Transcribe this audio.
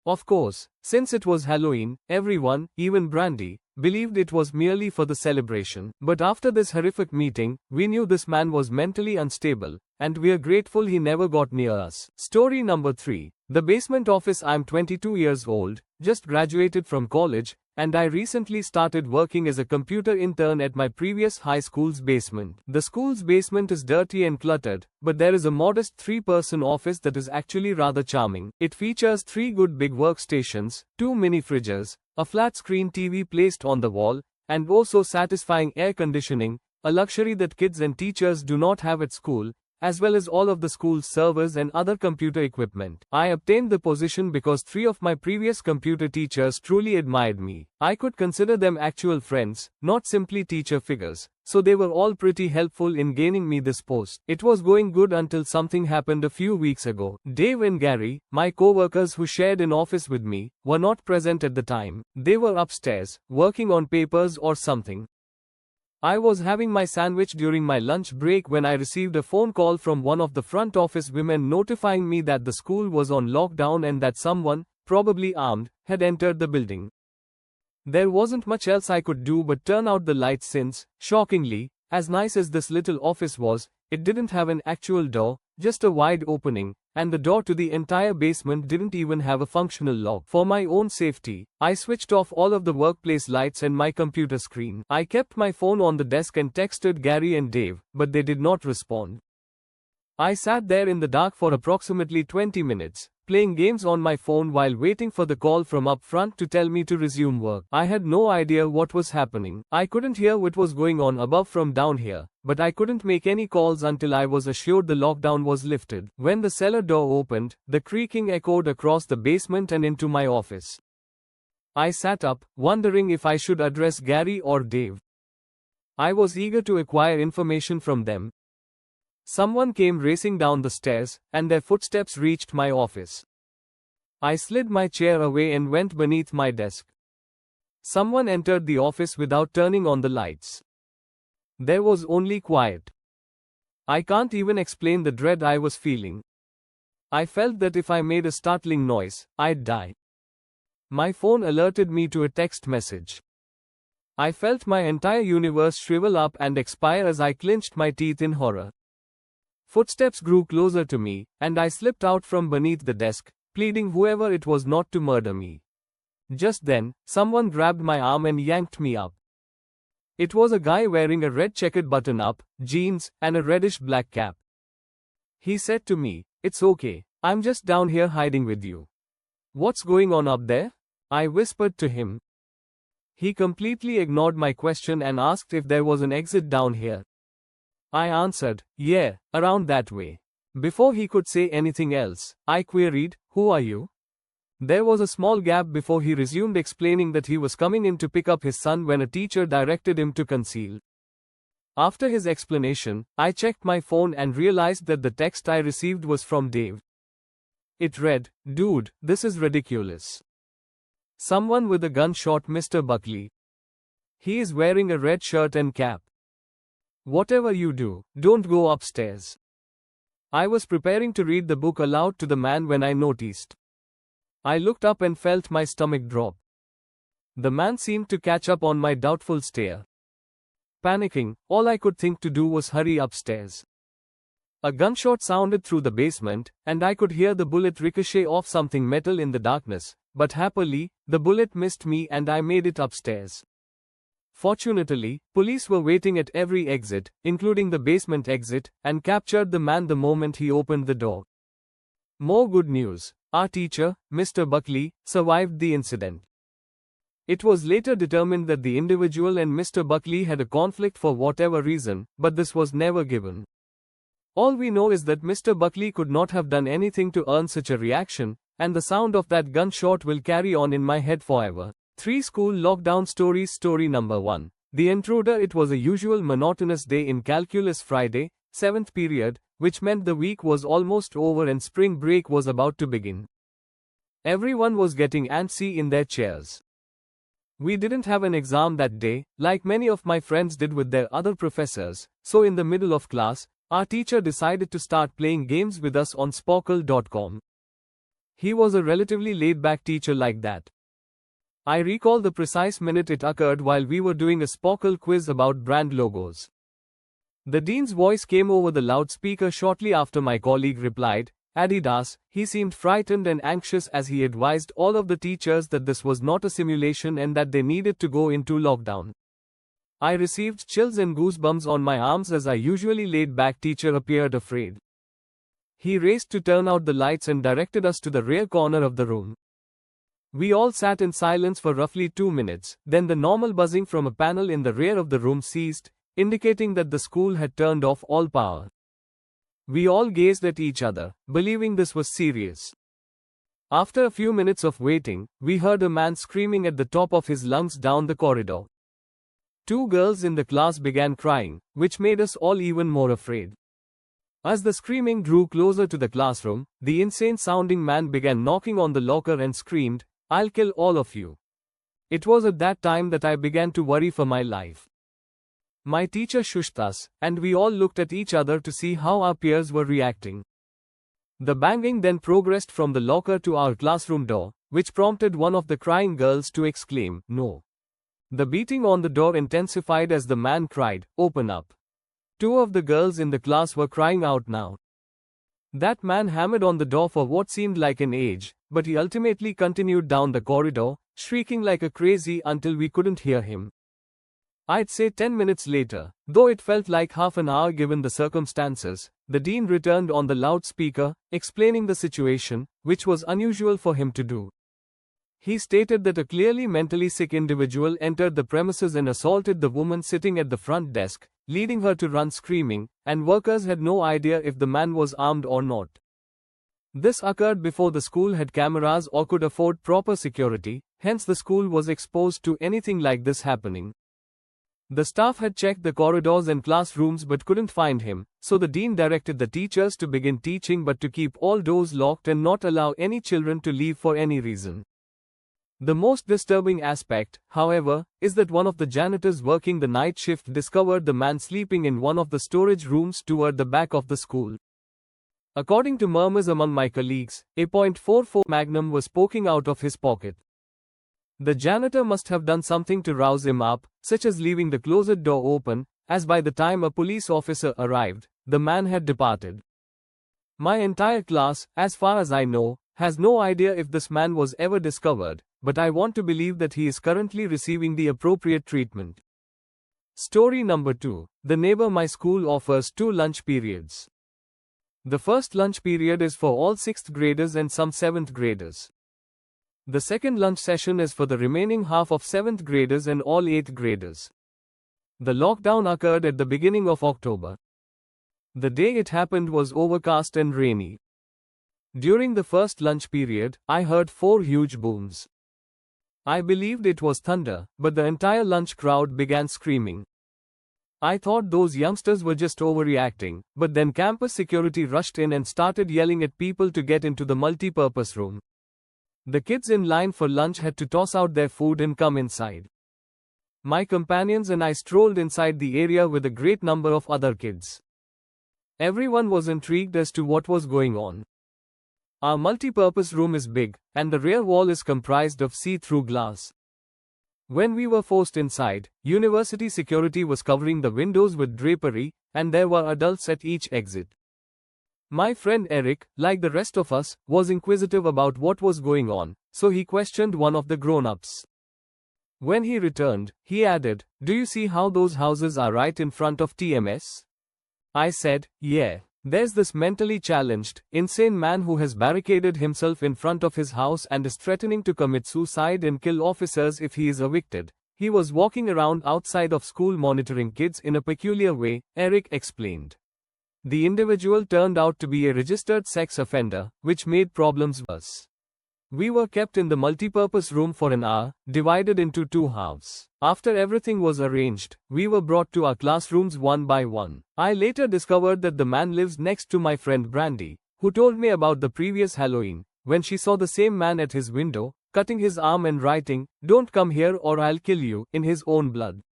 Of course, since it was Halloween, everyone, even Brandy, believed it was merely for the celebration. But after this horrific meeting, we knew this man was mentally unstable, and we're grateful he never got near us. Story number 3. The basement office. I'm 22 years old, just graduated from college, and I recently started working as a computer intern at my previous high school's basement. The school's basement is dirty and cluttered, but there is a modest 3-person office that is actually rather charming. It features 3 good big workstations, 2 mini fridges, a flat-screen TV placed on the wall, and also satisfying air conditioning, a luxury that kids and teachers do not have at school, as well as all of the school's servers and other computer equipment. I obtained the position because 3 of my previous computer teachers truly admired me. I could consider them actual friends, not simply teacher figures, so they were all pretty helpful in gaining me this post. It was going good until something happened a few weeks ago. Dave and Gary, my co-workers who shared an office with me, were not present at the time. They were upstairs, working on papers or something. I was having my sandwich during my lunch break when I received a phone call from one of the front office women notifying me that the school was on lockdown and that someone, probably armed, had entered the building. There wasn't much else I could do but turn out the lights since, shockingly, as nice as this little office was, it didn't have an actual door, just a wide opening, and the door to the entire basement didn't even have a functional lock. For my own safety, I switched off all of the workplace lights and my computer screen. I kept my phone on the desk and texted Gary and Dave, but they did not respond. I sat there in the dark for approximately 20 minutes, playing games on my phone while waiting for the call from up front to tell me to resume work. I had no idea what was happening. I couldn't hear what was going on above from down here, but I couldn't make any calls until I was assured the lockdown was lifted. When the cellar door opened, the creaking echoed across the basement and into my office. I sat up, wondering if I should address Gary or Dave. I was eager to acquire information from them. Someone came racing down the stairs, and their footsteps reached my office. I slid my chair away and went beneath my desk. Someone entered the office without turning on the lights. There was only quiet. I can't even explain the dread I was feeling. I felt that if I made a startling noise, I'd die. My phone alerted me to a text message. I felt my entire universe shrivel up and expire as I clenched my teeth in horror. Footsteps grew closer to me, and I slipped out from beneath the desk, pleading whoever it was not to murder me. Just then, someone grabbed my arm and yanked me up. It was a guy wearing a red checkered button-up, jeans, and a reddish-black cap. He said to me, "It's okay, I'm just down here hiding with you." "What's going on up there?" I whispered to him. He completely ignored my question and asked if there was an exit down here. I answered, "Yeah, around that way." Before he could say anything else, I queried, "Who are you?" There was a small gap before he resumed explaining that he was coming in to pick up his son when a teacher directed him to conceal. After his explanation, I checked my phone and realized that the text I received was from Dave. It read, "Dude, this is ridiculous. Someone with a gun shot Mr. Buckley. He is wearing a red shirt and cap. Whatever you do, don't go upstairs." I was preparing to read the book aloud to the man when I noticed. I looked up and felt my stomach drop. The man seemed to catch up on my doubtful stare. Panicking, all I could think to do was hurry upstairs. A gunshot sounded through the basement, and I could hear the bullet ricochet off something metal in the darkness, but happily, the bullet missed me and I made it upstairs. Fortunately, police were waiting at every exit, including the basement exit, and captured the man the moment he opened the door. More good news. Our teacher, Mr. Buckley, survived the incident. It was later determined that the individual and Mr. Buckley had a conflict for whatever reason, but this was never given. All we know is that Mr. Buckley could not have done anything to earn such a reaction, and the sound of that gunshot will carry on in my head forever. 3 School Lockdown Stories. Story number 1. The Intruder. It was a usual monotonous day in Calculus Friday, 7th period, which meant the week was almost over and spring break was about to begin. Everyone was getting antsy in their chairs. We didn't have an exam that day, like many of my friends did with their other professors, so in the middle of class, our teacher decided to start playing games with us on Sparkle.com. He was a relatively laid-back teacher like that. I recall the precise minute it occurred while we were doing a Sparkle quiz about brand logos. The dean's voice came over the loudspeaker shortly after my colleague replied, Adidas. He seemed frightened and anxious as he advised all of the teachers that this was not a simulation and that they needed to go into lockdown. I received chills and goosebumps on my arms as our usually laid-back teacher appeared afraid. He raced to turn out the lights and directed us to the rear corner of the room. We all sat in silence for roughly 2 minutes, then the normal buzzing from a panel in the rear of the room ceased, indicating that the school had turned off all power. We all gazed at each other, believing this was serious. After a few minutes of waiting, we heard a man screaming at the top of his lungs down the corridor. 2 girls in the class began crying, which made us all even more afraid. As the screaming drew closer to the classroom, the insane-sounding man began knocking on the locker and screamed, I'll kill all of you. It was at that time that I began to worry for my life. My teacher shushed us, and we all looked at each other to see how our peers were reacting. The banging then progressed from the locker to our classroom door, which prompted one of the crying girls to exclaim, No. The beating on the door intensified as the man cried, Open up. 2 of the girls in the class were crying out now. That man hammered on the door for what seemed like an age, but he ultimately continued down the corridor, shrieking like a crazy until we couldn't hear him. I'd say 10 minutes later, though it felt like half an hour given the circumstances, the dean returned on the loudspeaker, explaining the situation, which was unusual for him to do. He stated that a clearly mentally sick individual entered the premises and assaulted the woman sitting at the front desk, leading her to run screaming, and workers had no idea if the man was armed or not. This occurred before the school had cameras or could afford proper security, hence the school was exposed to anything like this happening. The staff had checked the corridors and classrooms but couldn't find him, so the dean directed the teachers to begin teaching but to keep all doors locked and not allow any children to leave for any reason. The most disturbing aspect, however, is that one of the janitors working the night shift discovered the man sleeping in one of the storage rooms toward the back of the school. According to murmurs among my colleagues, a .44 Magnum was poking out of his pocket. The janitor must have done something to rouse him up, such as leaving the closet door open, as by the time a police officer arrived, the man had departed. My entire class, as far as I know, has no idea if this man was ever discovered, but I want to believe that he is currently receiving the appropriate treatment. Story number 2. The neighbor. My school offers 2 lunch periods. The first lunch period is for all 6th graders and some 7th graders. The second lunch session is for the remaining half of 7th graders and all 8th graders. The lockdown occurred at the beginning of October. The day it happened was overcast and rainy. During the first lunch period, I heard 4 huge booms. I believed it was thunder, but the entire lunch crowd began screaming. I thought those youngsters were just overreacting, but then campus security rushed in and started yelling at people to get into the multi-purpose room. The kids in line for lunch had to toss out their food and come inside. My companions and I strolled inside the area with a great number of other kids. Everyone was intrigued as to what was going on. Our multi-purpose room is big, and the rear wall is comprised of see-through glass. When we were forced inside, university security was covering the windows with drapery, and there were adults at each exit. My friend Eric, like the rest of us, was inquisitive about what was going on, so he questioned one of the grown-ups. When he returned, he added, "Do you see how those houses are right in front of TMS?" I said, "Yeah. There's this mentally challenged, insane man who has barricaded himself in front of his house and is threatening to commit suicide and kill officers if he is evicted. He was walking around outside of school monitoring kids in a peculiar way," Eric explained. The individual turned out to be a registered sex offender, which made problems worse. We were kept in the multipurpose room for an hour, divided into 2 halves. After everything was arranged, we were brought to our classrooms one by one. I later discovered that the man lives next to my friend Brandy, who told me about the previous Halloween, when she saw the same man at his window, cutting his arm and writing, "Don't come here or I'll kill you," in his own blood.